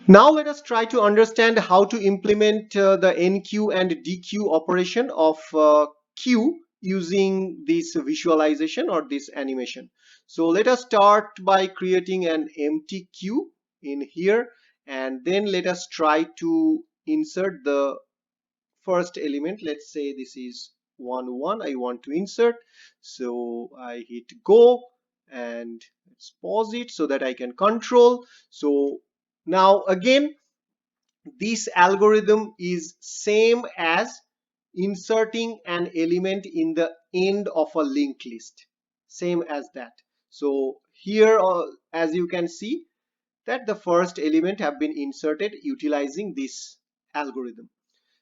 Now let us try to understand how to implement the NQ and DQ operation of Q using this visualization or this animation. So let us start by creating an empty Q in here, and then let us try to insert the first element. Let's say this is 1 1 I want to insert. So I hit go, and let's pause it so that I can control. So now again, this algorithm is same as inserting an element in the end of a linked list, same as that. So here, as you can see, that the first element have been inserted utilizing this algorithm.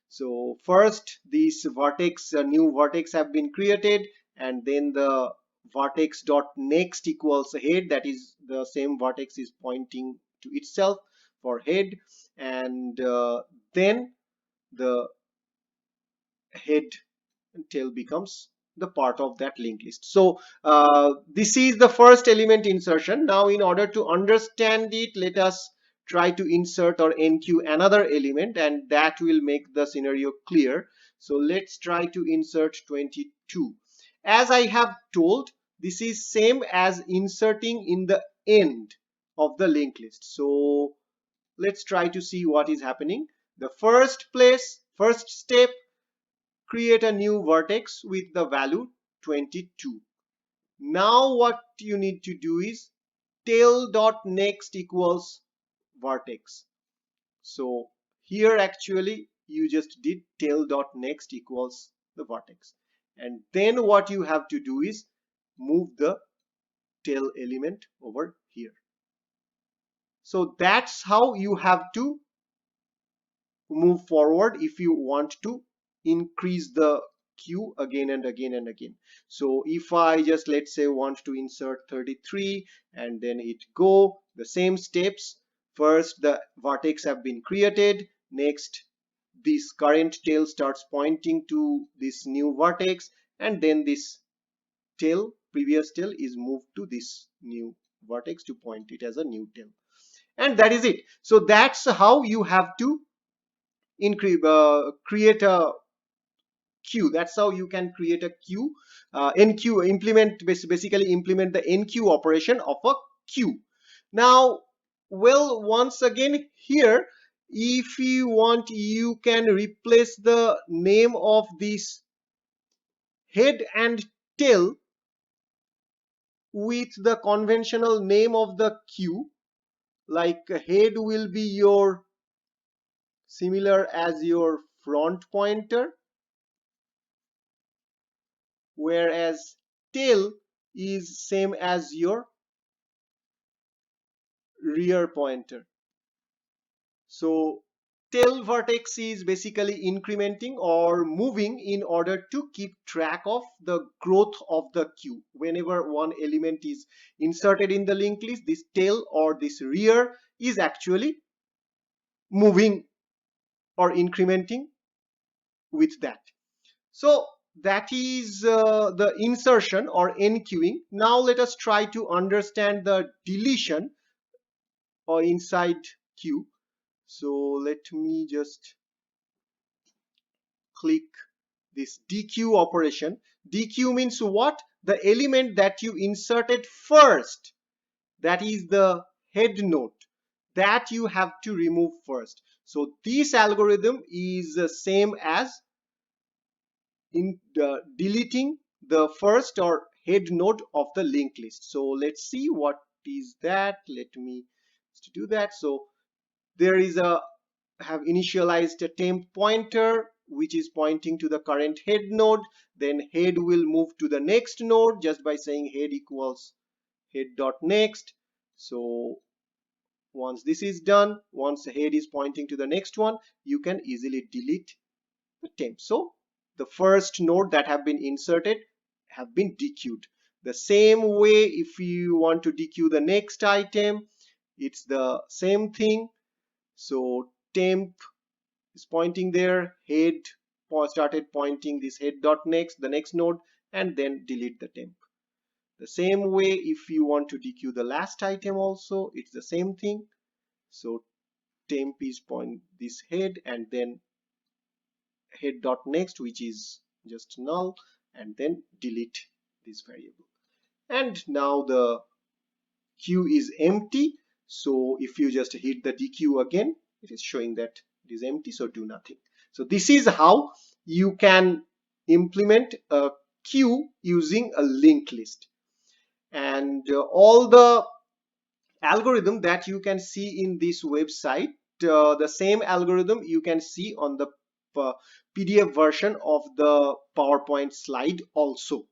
So first this vertex, a new vertex have been created, and then the vertex dot next equals head, that is the same vertex is pointing to itself for head, and then the head and tail becomes the part of that linked list. So this is the first element insertion. Now in order to understand it, let us try to insert or NQ another element, and that will make the scenario clear. So let's try to insert 22. As I have told, this is same as inserting in the end of the linked list. So let's try to see what is happening. The first step, create a new vertex with the value 22. Now what you need to do is tail.next equals vertex. So here actually you just did tail.next equals the vertex. And then what you have to do is move the tail element over here. So that's how you have to move forward if you want to increase the queue again and again and again. So if I just, let's say, want to insert 33 and then hit go, the same steps. First the vertex have been created, next this current tail starts pointing to this new vertex, and then this tail, previous tail, is moved to this new vertex to point it as a new tail, and that is it. So that's how you have to create a queue. That's how you can create a queue. NQ, basically implement the NQ operation of a queue. Now, well, once again here, if you want, you can replace the name of this head and tail with the conventional name of the queue. Like head will be your similar as your front pointer, whereas tail is same as your rear pointer. So tail vertex is basically incrementing or moving in order to keep track of the growth of the queue. Whenever one element is inserted in the linked list, this tail or this rear is actually moving or incrementing with that. So that is the insertion or enqueuing. Now let us try to understand the deletion or inside queue. So let me just click this DQ operation. DQ means what? The element that you inserted first, that is the head node, that you have to remove first. So this algorithm is the same as in deleting the first or head node of the linked list. So let's see what is that. Let me do that. So there is a have initialized a temp pointer which is pointing to the current head node. Then head will move to the next node just by saying head equals head dot next. So once this is done, once the head is pointing to the next one, you can easily delete the temp. So the first node that have been inserted have been dequeued. The same way, if you want to dequeue the next item, it's the same thing. So temp is pointing there, head started pointing this head dot next, the next node, and then delete the temp. The same way, if you want to dequeue the last item also, it's the same thing. So temp is point this head, and then head dot next, which is just null, and then delete this variable. And now the queue is empty. So if you just hit the DQ again, it is showing that it is empty, so do nothing. So this is how you can implement a queue using a linked list. And all the algorithm that you can see in this website, the same algorithm you can see on the PDF version of the PowerPoint slide also.